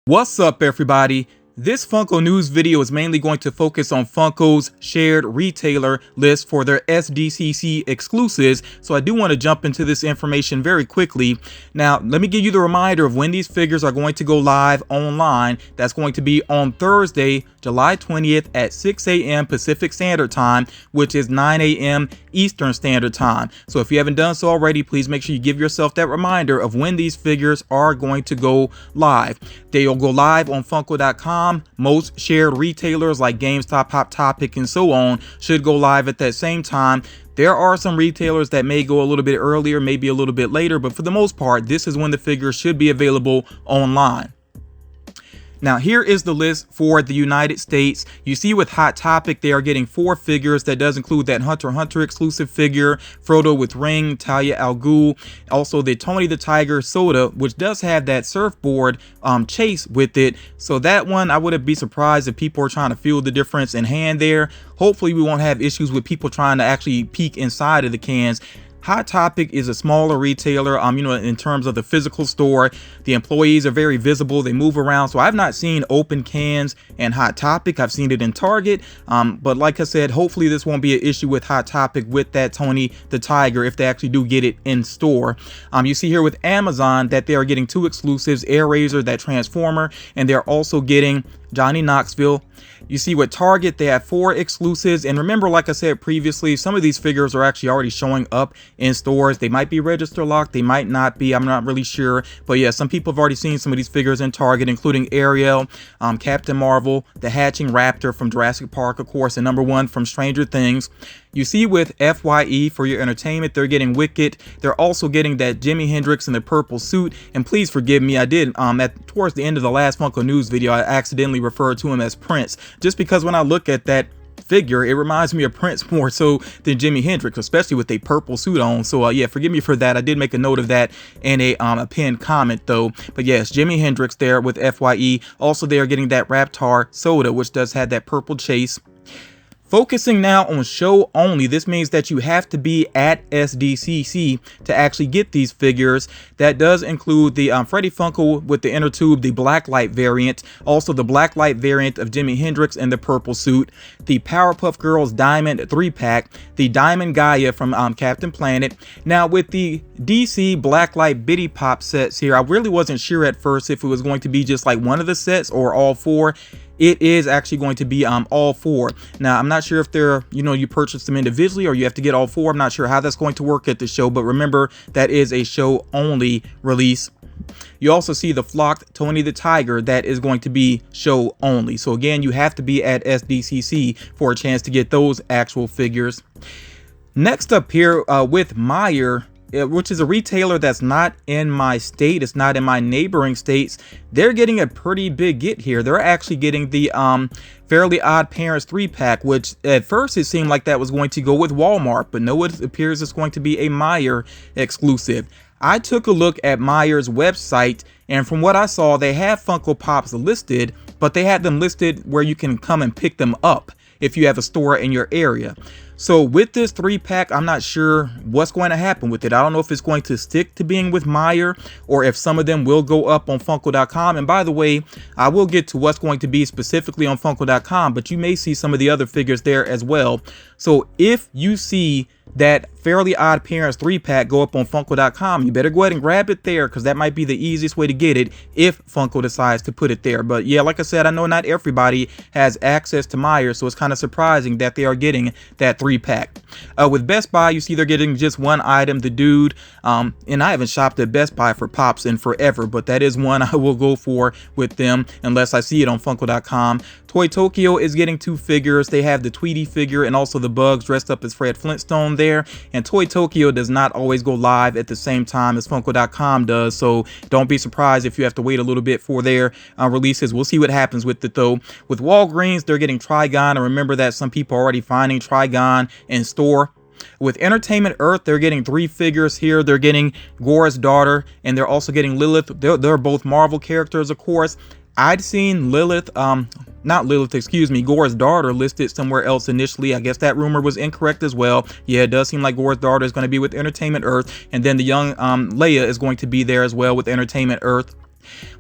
What's up, everybody? This Funko news video is mainly going to focus on Funko's shared retailer list for their SDCC exclusives, so I do want to jump into this information very quickly. Now, let me give you the reminder of when these figures are going to go live online. That's going to be on Thursday, July 20th at 6 a.m. Pacific Standard Time, which is 9 a.m. Eastern Standard Time. So if you haven't done so already, please make sure you give yourself that reminder of when these figures are going to go live. They'll go live on Funko.com. Most shared retailers like GameStop, Hot Topic, and so on should go live at that same time. There are some retailers that may go a little bit earlier, maybe a little bit later, but for the most part, this is when the figures should be available online. Now, here is the list for the United States. You see with Hot Topic, they are getting 4 figures. That does include that Hunter x Hunter exclusive figure, Frodo with ring, Talia al Ghul, also the Tony the Tiger soda, which does have that surfboard chase with it. So that one, I wouldn't be surprised if people are trying to feel the difference in hand there. Hopefully we won't have issues with people trying to actually peek inside of the cans. Hot Topic is a smaller retailer, in terms of the physical store. The employees are very visible. They move around. So I've not seen open cans and Hot Topic. I've seen it in Target. But like I said, hopefully this won't be an issue with Hot Topic with that Tony the Tiger if they actually do get it in store. You see here with Amazon that they are getting 2 exclusives, Air Razor, that Transformer, and they're also getting Johnny Knoxville. You see with Target, they have 4 exclusives. And remember, like I said previously, some of these figures are actually already showing up in stores. They might be register locked, they might not be, I'm not really sure. But yeah, some people have already seen some of these figures in Target, including Ariel, Captain Marvel, the Hatching Raptor from Jurassic Park, of course, and number 1 from Stranger Things. You see with FYE, for your entertainment, they're getting Wicked. They're also getting that Jimi Hendrix in the purple suit. And please forgive me, I did towards the end of the last Funko news video, I accidentally referred to him as Prince, just because when I look at that figure, it reminds me of Prince more so than Jimi Hendrix, especially with a purple suit on. So yeah, forgive me for that. I did make a note of that in a pinned comment though. But yes, Jimi Hendrix there with FYE. Also, they are getting that Raptor soda, which does have that purple chase. Focusing now on show only, this means that you have to be at SDCC to actually get these figures. That does include the Freddy Funko with the inner tube, the blacklight variant, also the blacklight variant of Jimi Hendrix in the purple suit, the Powerpuff Girls Diamond 3-pack, the Diamond Gaia from Captain Planet. Now with the DC Blacklight Bitty Pop sets here, I really wasn't sure at first if it was going to be just like one of the sets or all 4. It is actually going to be all 4. Now, I'm not sure if they're, you purchase them individually or you have to get all 4. I'm not sure how that's going to work at the show, but remember, that is a show only release. You also see the flocked Tony the Tiger that is going to be show only. So again, you have to be at SDCC for a chance to get those actual figures. Next up here with Meijer, which is a retailer that's not in my state, it's not in my neighboring states. They're getting a pretty big get here. They're actually getting the Fairly Odd Parents 3-pack, which at first it seemed like that was going to go with Walmart, but no, it appears it's going to be a Meijer exclusive. I took a look at Meijer's website, and from what I saw, they have Funko Pops listed, but they had them listed where you can come and pick them up if you have a store in your area. So with this 3-pack, I'm not sure what's going to happen with it. I don't know if it's going to stick to being with Meijer or if some of them will go up on Funko.com. And by the way, I will get to what's going to be specifically on Funko.com, but you may see some of the other figures there as well. So if you see that Fairly Odd Parents 3-pack go up on Funko.com, you better go ahead and grab it there, because that might be the easiest way to get it if Funko decides to put it there. But yeah, like I said, I know not everybody has access to Meijer, so it's kind of surprising that they are getting that 3-pack. With Best Buy, you see they're getting just one item, the Dude, and I haven't shopped at Best Buy for Pops in forever, but that is one I will go for with them unless I see it on Funko.com. Toy Tokyo is getting 2 figures. They have the Tweety figure and also the Bugs dressed up as Fred Flintstone there. And Toy Tokyo does not always go live at the same time as Funko.com does, so don't be surprised if you have to wait a little bit for their releases. We'll see what happens with it though. With Walgreens, they're getting Trigon, and remember that some people are already finding Trigon in store. With Entertainment Earth, they're getting 3 figures here. They're getting Gore's daughter, and they're also getting Lilith. They're both Marvel characters, of course. I'd seen Lilith, not Lilith, excuse me, Gore's daughter listed somewhere else initially. I guess that rumor was incorrect as well. Yeah, it does seem like Gore's daughter is going to be with Entertainment Earth, and then the young Leia is going to be there as well with Entertainment Earth.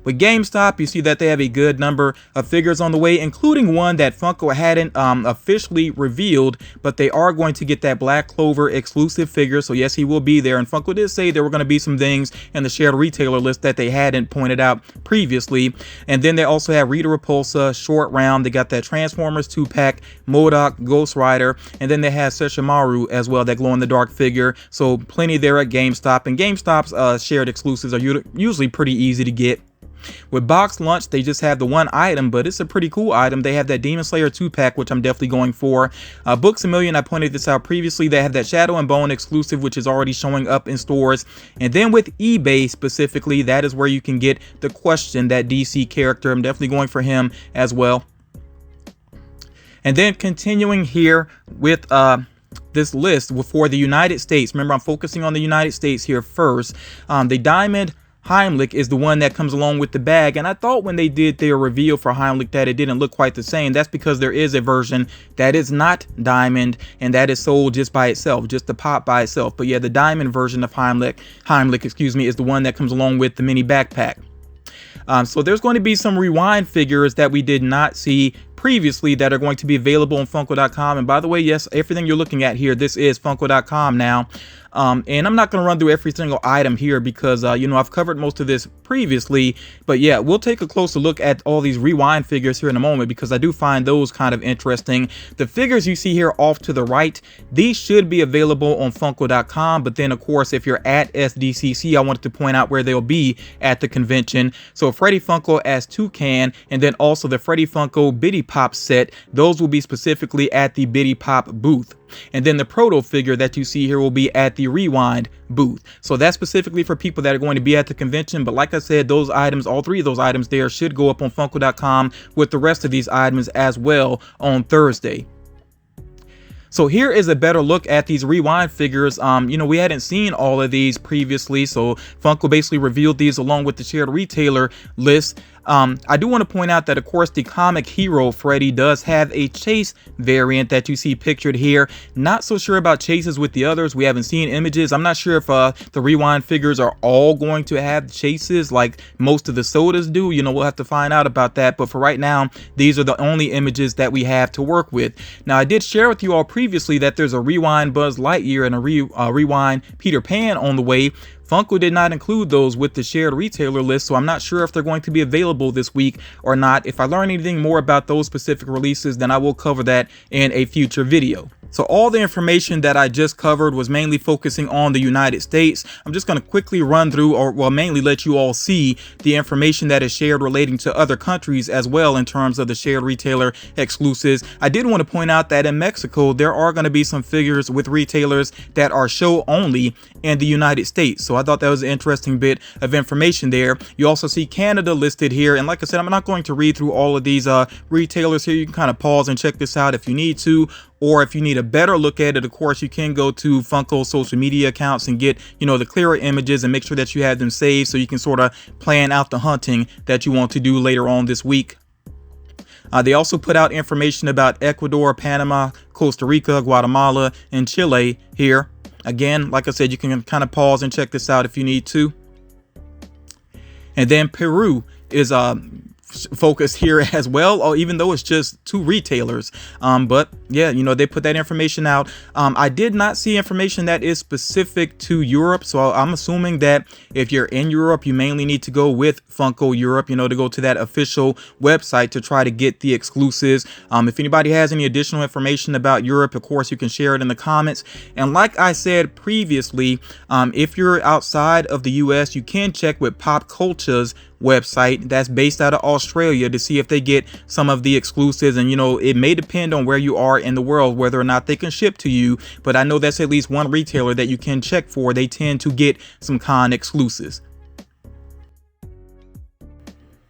With GameStop, you see that they have a good number of figures on the way, including one that Funko hadn't officially revealed, but they are going to get that Black Clover exclusive figure. So yes, he will be there. And Funko did say there were going to be some things in the shared retailer list that they hadn't pointed out previously. And then they also have Rita Repulsa, Short Round. They got that Transformers 2-pack, MODOK, Ghost Rider, and then they have Sesshomaru as well, that glow-in-the-dark figure. So plenty there at GameStop. And GameStop's shared exclusives are usually pretty easy to get. With Box Lunch, they just have the one item, but it's a pretty cool item. They have that Demon Slayer 2-pack, which I'm definitely going for. Books A Million, I pointed this out previously. They have that Shadow and Bone exclusive, which is already showing up in stores. And then with eBay specifically, that is where you can get the Question, that DC character. I'm definitely going for him as well. And then continuing here with this list for the United States. Remember, I'm focusing on the United States here first. The Diamond Heimlich is the one that comes along with the bag, and I thought when they did their reveal for Heimlich that it didn't look quite the same. That's because there is a version that is not diamond, and that is sold just by itself, just the pop by itself. But yeah, the diamond version of Heimlich, excuse me, is the one that comes along with the mini backpack. So there's going to be some Rewind figures that we did not see previously that are going to be available on Funko.com. And by the way, yes, everything you're looking at here, this is Funko.com now. And I'm not going to run through every single item here because, you know, I've covered most of this previously. But yeah, we'll take a closer look at all these Rewind figures here in a moment because I do find those kind of interesting. The figures you see here off to the right, these should be available on Funko.com. But then, of course, if you're at SDCC, I wanted to point out where they'll be at the convention. So Freddy Funko as Toucan, and then also the Freddy Funko Biddy Pop set, those will be specifically at the Biddy Pop booth. And then the proto figure that you see here will be at the Rewind booth. So that's specifically for people that are going to be at the convention. But like I said, those items, all three of those items there, should go up on Funko.com with the rest of these items as well on Thursday. So here is a better look at these Rewind figures. You know, we hadn't seen all of these previously, so Funko basically revealed these along with the shared retailer list. I do want to point out that, of course, the comic hero Freddy does have a chase variant that you see pictured here. Not so sure about chases with the others. We haven't seen images. I'm not sure if the Rewind figures are all going to have chases like most of the sodas do. You know, we'll have to find out about that. But for right now, these are the only images that we have to work with. Now, I did share with you all previously that there's a Rewind Buzz Lightyear and a Rewind Peter Pan on the way. Funko did not include those with the shared retailer list, so I'm not sure if they're going to be available this week or not. If I learn anything more about those specific releases, then I will cover that in a future video. So all the information that I just covered was mainly focusing on the United States. I'm just going to quickly run through, or well, mainly let you all see the information that is shared relating to other countries as well in terms of the shared retailer exclusives. I did want to point out that in Mexico, there are going to be some figures with retailers that are show only in the United States. So I thought that was an interesting bit of information there. You also see Canada listed here. And like I said, I'm not going to read through all of these retailers here. You can kind of pause and check this out if you need to. Or if you need a better look at it, of course, you can go to Funko social media accounts and get, you know, the clearer images and make sure that you have them saved so you can sort of plan out the hunting that you want to do later on this week. They also put out information about Ecuador, Panama, Costa Rica, Guatemala, and Chile here. Again, like I said, you can kind of pause and check this out if you need to. And then Peru is focused here as well, or even though it's just two retailers. But yeah, you know, they put that information out. I did not see information that is specific to Europe, so I'm assuming that if you're in Europe, you mainly need to go with Funko Europe, you know, to go to that official website to try to get the exclusives. If anybody has any additional information about Europe, of course, you can share it in the comments. And like I said previously, if you're outside of the US, you can check with Pop Culture's website that's based out of Australia to see if they get some of the exclusives. And you know, it may depend on where you are in the world whether or not they can ship to you, but I know that's at least one retailer that you can check for. They tend to get some con exclusives.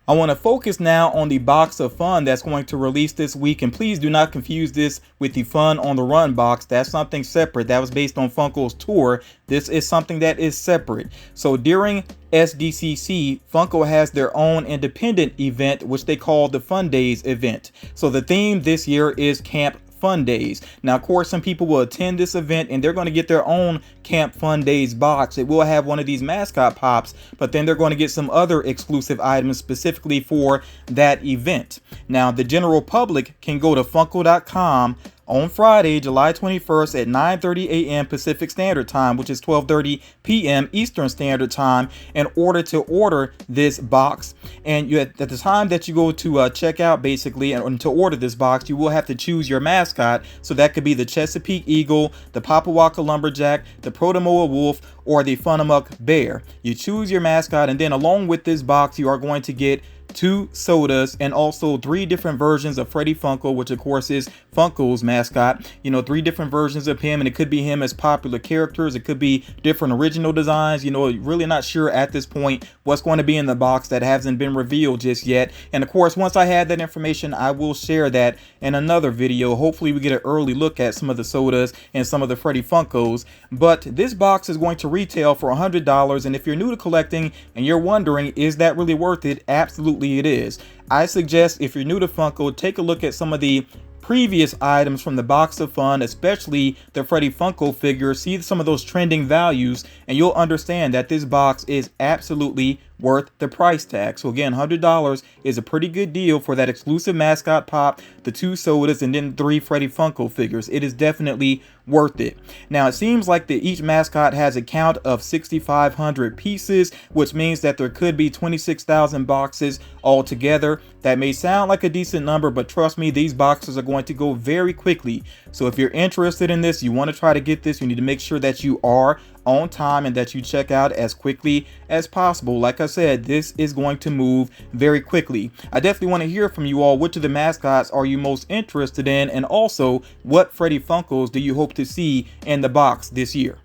I want to focus now on the box of fun that's going to release this week, and please do not confuse this with the Fun on the Run box. That's something separate. That was based on Funko's tour. This is something that is separate. So during SDCC, Funko has their own independent event, which they call the Fun Days event. So the theme this year is Camp Fun Days. Now, of course, some people will attend this event and they're going to get their own Camp Fun Days box. It will have one of these mascot pops, but then they're going to get some other exclusive items specifically for that event. Now, the general public can go to Funko.com on Friday, July 21st at 9:30 a.m. Pacific Standard Time, which is 12:30 p.m. Eastern Standard Time, in order to order this box. And you, at the time that you go to check out, basically, and to order this box, you will have to choose your mascot. So that could be the Chesapeake Eagle, the Papawaka Lumberjack, the Protomoa Wolf, or the Funamuck Bear. You choose your mascot, and then along with this box, you are going to get 2 sodas and also 3 different versions of Freddy Funko, which of course is Funko's mascot. You know, 3 different versions of him, and it could be him as popular characters, it could be different original designs. You know, really not sure at this point what's going to be in the box. That hasn't been revealed just yet. And of course, once I have that information, I will share that in another video. Hopefully we get an early look at some of the sodas and some of the Freddy Funkos. But this box is going to retail for $100, and if you're new to collecting and you're wondering, is that really worth it? Absolutely it is. I suggest, if you're new to Funko, take a look at some of the previous items from the box of fun, especially the Freddy Funko figures. See some of those trending values, and you'll understand that this box is absolutely worth the price tag. So again, $100 is a pretty good deal for that exclusive mascot pop, the 2 sodas, and then 3 Freddy Funko figures. It is definitely worth it. Now, it seems like that each mascot has a count of 6,500 pieces, which means that there could be 26,000 boxes altogether. That may sound like a decent number, but trust me, these boxes are going to go very quickly. So if you're interested in this, you want to try to get this, you need to make sure that you are on time and that you check out as quickly as possible. Like I said, this is going to move very quickly. I definitely want to hear from you all. Which of the mascots are you most interested in, and also what Freddy Funkos do you hope to see in the box this year?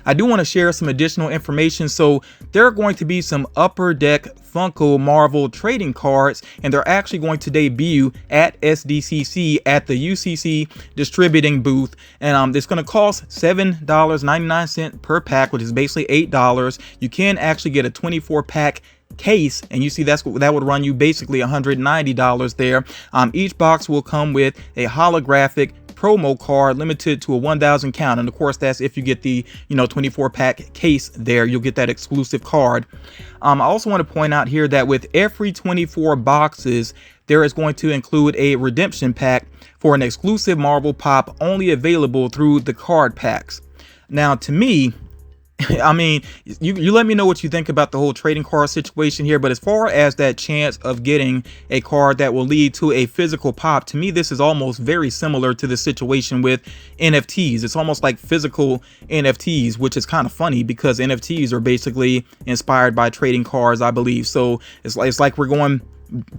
I do want to share some additional information. So there are going to be some Upper Deck Funko Marvel trading cards, and they're actually going to debut at SDCC at the UCC distributing booth, and it's going to cost $7.99 per pack, which is basically $8. You can actually get a 24-pack case, and you see that would run you basically $190 there. Each box will come with a holographic promo card limited to a 1,000 count, and of course that's if you get the 24-pack case there, you'll get that exclusive card. I also want to point out here that with every 24 boxes there is going to include a redemption pack for an exclusive Marvel pop only available through the card packs. Now, to me, I mean, you let me know what you think about the whole trading card situation here, but as far as that chance of getting a card that will lead to a physical pop, to me this is almost very similar to the situation with NFTs. It's almost like physical NFTs, which is kind of funny because NFTs are basically inspired by trading cards, I believe. So it's like we're going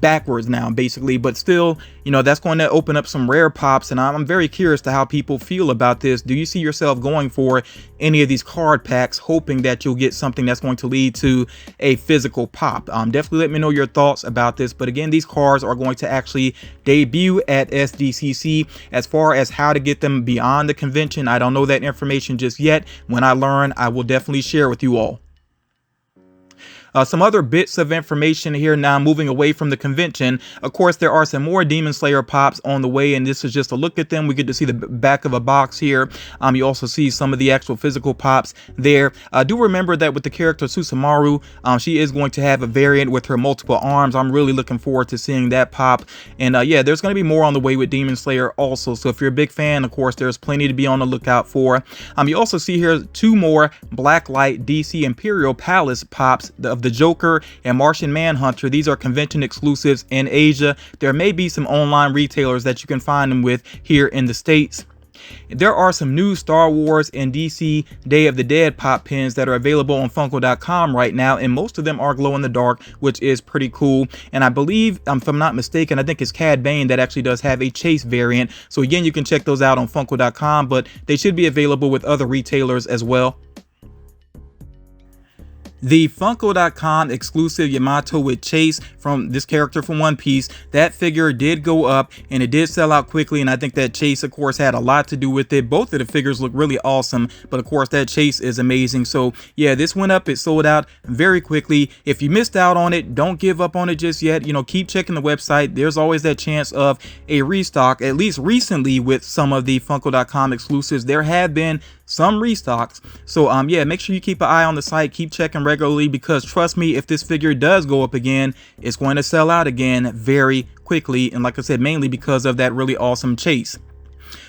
backwards now basically, but still, that's going to open up some rare pops, and I'm very curious to how people feel about this. Do you see yourself going for any of these card packs hoping that you'll get something that's going to lead to a physical pop? Definitely let me know your thoughts about this. But again, these cards are going to actually debut at SDCC. As far as how to get them beyond the convention, I don't know that information just yet. When I learn, I will definitely share with you all. Some other bits of information here now, moving away from the convention. Of course, there are some more Demon Slayer pops on the way, and this is just a look at them. We get to see the back of a box here. You also see some of the actual physical pops there. Do remember that with the character Susumaru, she is going to have a variant with her multiple arms. I'm really looking forward to seeing that pop. And yeah, there's going to be more on the way with Demon Slayer also. So if you're a big fan, of course, there's plenty to be on the lookout for. You also see here 2 more Blacklight DC Imperial Palace pops of the Joker and Martian Manhunter. These are convention exclusives in Asia. There may be some online retailers that you can find them with here in the States. There are some new Star Wars and DC Day of the Dead pop pins that are available on Funko.com right now, and most of them are glow in the dark, which is pretty cool. And I believe, if I'm not mistaken, I think it's Cad Bane that actually does have a Chase variant. So again, you can check those out on Funko.com, but they should be available with other retailers as well. The Funko.com exclusive Yamato with Chase from this character from One Piece, that figure did go up and it did sell out quickly, and I think that Chase of course had a lot to do with it. Both of the figures look really awesome, but of course that Chase is amazing. So yeah, this went up, it sold out very quickly. If you missed out on it, don't give up on it just yet. You know, keep checking the website. There's always that chance of a restock. At least recently with some of the Funko.com exclusives, there have been some restocks. So yeah, make sure you keep an eye on the site, keep checking regularly, because trust me, if this figure does go up again, it's going to sell out again very quickly. And like I said, mainly because of that really awesome Chase.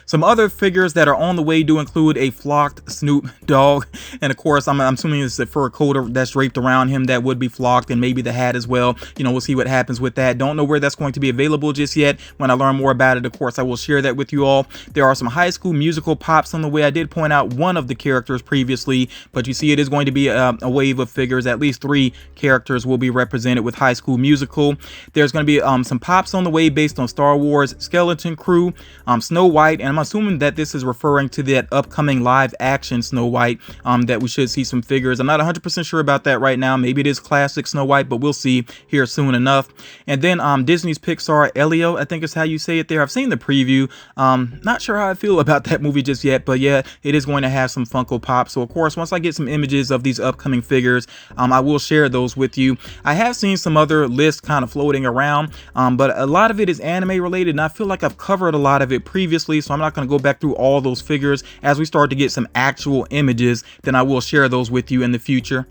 Some other figures that are on the way do include a flocked Snoop dog, and of course I'm assuming it's a fur coat that's draped around him that would be flocked, and maybe the hat as well. You know, we'll see what happens with that. Don't know where that's going to be available just yet. When I learn more about it, of course I will share that with you all. There are some High School Musical pops on the way. I did point out one of the characters previously, but you see it is going to be a wave of figures. At least 3 characters will be represented with High School Musical. There's going to be some pops on the way based on Star Wars Skeleton Crew, Snow White, and I'm assuming that this is referring to that upcoming live action Snow White, that we should see some figures. I'm not 100% sure about that right now. Maybe it is classic Snow White, but we'll see here soon enough. And then Disney's Pixar Elio, I think is how you say it there. I've seen the preview. Not sure how I feel about that movie just yet, but yeah, it is going to have some Funko Pops. So of course, once I get some images of these upcoming figures, I will share those with you. I have seen some other lists kind of floating around, but a lot of it is anime related, and I feel like I've covered a lot of it previously, so I'm not going to go back through all those figures. As we start to get some actual images, then I will share those with you in the future.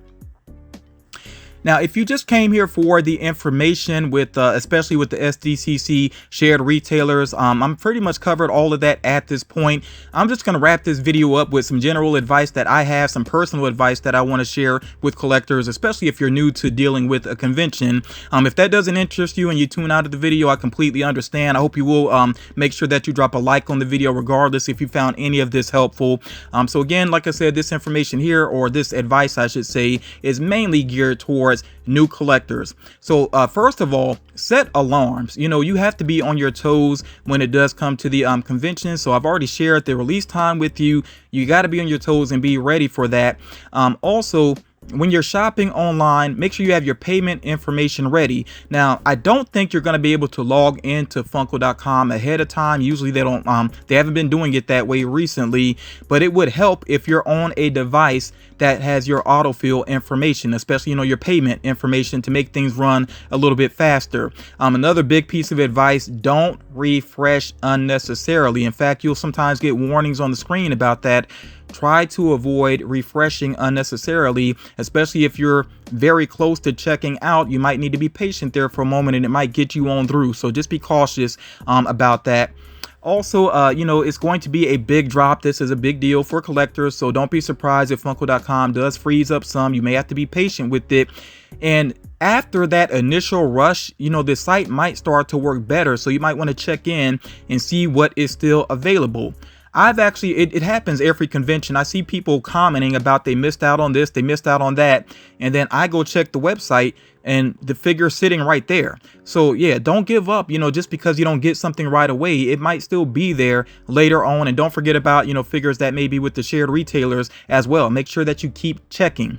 Now, if you just came here for the information with especially with the SDCC shared retailers, I'm pretty much covered all of that at this point. I'm just going to wrap this video up with some general advice that I have, some personal advice that I want to share with collectors, especially if you're new to dealing with a convention. If that doesn't interest you and you tune out of the video, I completely understand. I hope you will make sure that you drop a like on the video regardless if you found any of this helpful. So again, like I said, this information here, or this advice I should say, is mainly geared towards new collectors. So first of all, set alarms. You know, you have to be on your toes when it does come to the convention. So I've already shared the release time with you. You got to be on your toes and be ready for that. Also, when you're shopping online, make sure you have your payment information ready. Now, I don't think you're going to be able to log into Funko.com ahead of time. Usually they don't, they haven't been doing it that way recently, but it would help if you're on a device that has your autofill information, especially, you know, your payment information, to make things run a little bit faster. Another big piece of advice, don't refresh unnecessarily. In fact, you'll sometimes get warnings on the screen about that. Try to avoid refreshing unnecessarily, especially if you're very close to checking out. You might need to be patient there for a moment and it might get you on through. So just be cautious about that. Also, you know, it's going to be a big drop. This is a big deal for collectors, so don't be surprised if Funko.com does freeze up some. You may have to be patient with it. And after that initial rush, you know, the site might start to work better. So you might want to check in and see what is still available. I've actually, it happens every convention. I see people commenting about they missed out on this, they missed out on that. And then I go check the website and the figure's sitting right there. So yeah, don't give up, you know, just because you don't get something right away. It might still be there later on. And don't forget about, you know, figures that may be with the shared retailers as well. Make sure that you keep checking.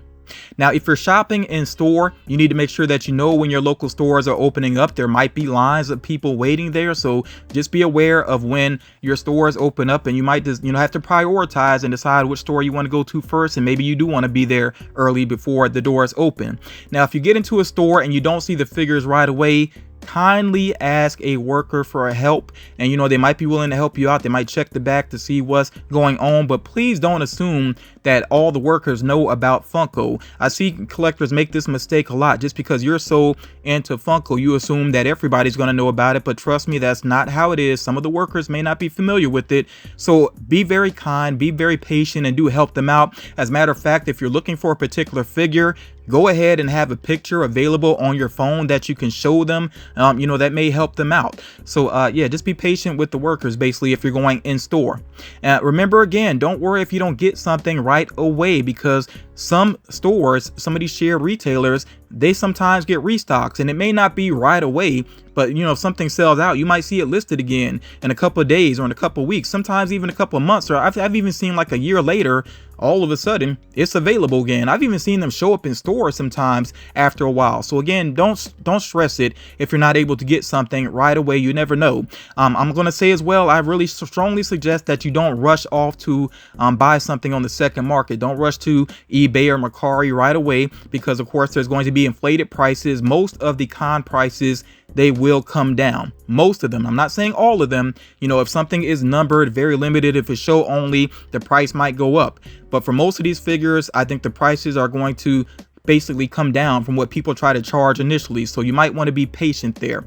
Now, if you're shopping in store, you need to make sure that you know when your local stores are opening up. There might be lines of people waiting there, so just be aware of when your stores open up, and you might just, you know, have to prioritize and decide which store you want to go to first, and maybe you do want to be there early before the doors open. Now, if you get into a store and you don't see the figures right away, kindly ask a worker for help, and you know, they might be willing to help you out. They might check the back to see what's going on, but please don't assume that all the workers know about Funko. I see collectors make this mistake a lot. Just because you're so into Funko, you assume that everybody's going to know about it, but trust me, that's not how it is. Some of the workers may not be familiar with it, so be very kind, be very patient, and do help them out. As a matter of fact, if you're looking for a particular figure, go ahead and have a picture available on your phone that you can show them. You know, that may help them out. So yeah, just be patient with the workers, basically, if you're going in store. Remember, again, don't worry if you don't get something right away, because some stores, some of these shared retailers, they sometimes get restocks, and it may not be right away, but you know, if something sells out, you might see it listed again in a couple of days or in a couple of weeks, sometimes even a couple of months, or I've even seen like a year later, all of a sudden it's available again. I've even seen them show up in stores sometimes after a while. So again, don't stress it if you're not able to get something right away. You never know. I'm going to say as well, I really strongly suggest that you don't rush off to buy something on the second market. Don't rush to eBay or Mercari right away, because of course there's going to be inflated prices. Most of the con prices, they will come down. Most of them. I'm not saying all of them. You know, if something is numbered, very limited, if it's show only, the price might go up. But for most of these figures, I think the prices are going to basically come down from what people try to charge initially. So you might want to be patient there.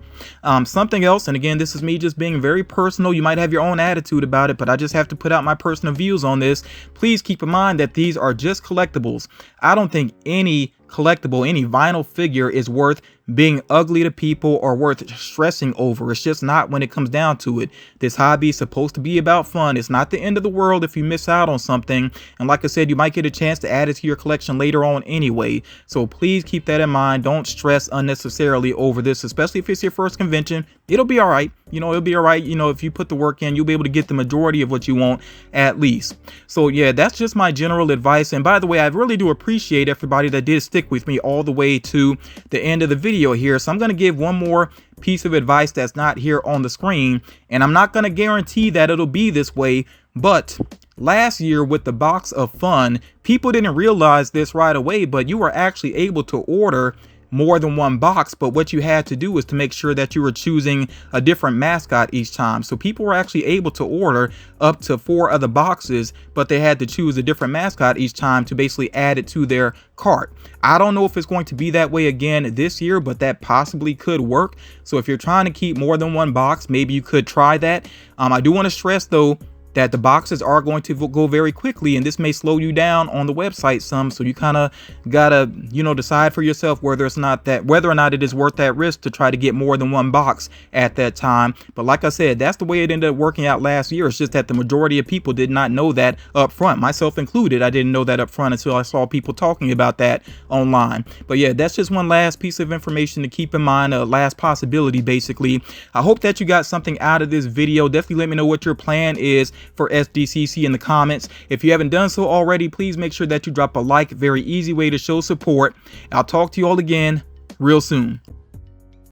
Something else, and again, this is me just being very personal. You might have your own attitude about it, but I just have to put out my personal views on this. Please keep in mind that these are just collectibles. I don't think any collectible, any vinyl figure is worth being ugly to people or worth stressing over. It's just not when it comes down to it. This hobby is supposed to be about fun. It's not the end of the world if you miss out on something. And like I said, you might get a chance to add it to your collection later on anyway. So please keep that in mind. Don't stress unnecessarily over this, especially if it's your first convention. It'll be all right. You know, it'll be all right. You know, if you put the work in, you'll be able to get the majority of what you want at least. So yeah, that's just my general advice. And by the way, I really do appreciate everybody that did stick with me all the way to the end of the video here. So I'm going to give one more piece of advice that's not here on the screen, and I'm not going to guarantee that it'll be this way, but last year with the box of fun, people didn't realize this right away, but you were actually able to order more than one box. But what you had to do was to make sure that you were choosing a different mascot each time. So people were actually able to order up to 4 other boxes, but they had to choose a different mascot each time to basically add it to their cart. I don't know if it's going to be that way again this year, but that possibly could work. So if you're trying to keep more than one box, maybe you could try that. I do want to stress though that the boxes are going to go very quickly, and this may slow you down on the website some. So you kind of gotta, you know, decide for yourself whether or not it is worth that risk to try to get more than one box at that time. But like I said, that's the way it ended up working out last year. It's just that the majority of people did not know that up front, myself included. I didn't know that up front until I saw people talking about that online. But yeah, that's just one last piece of information to keep in mind, a last possibility basically. I hope that you got something out of this video. Definitely let me know what your plan is for SDCC in the comments. If you haven't done so already, please make sure that you drop a like. Very easy way to show support. I'll talk to you all again real soon.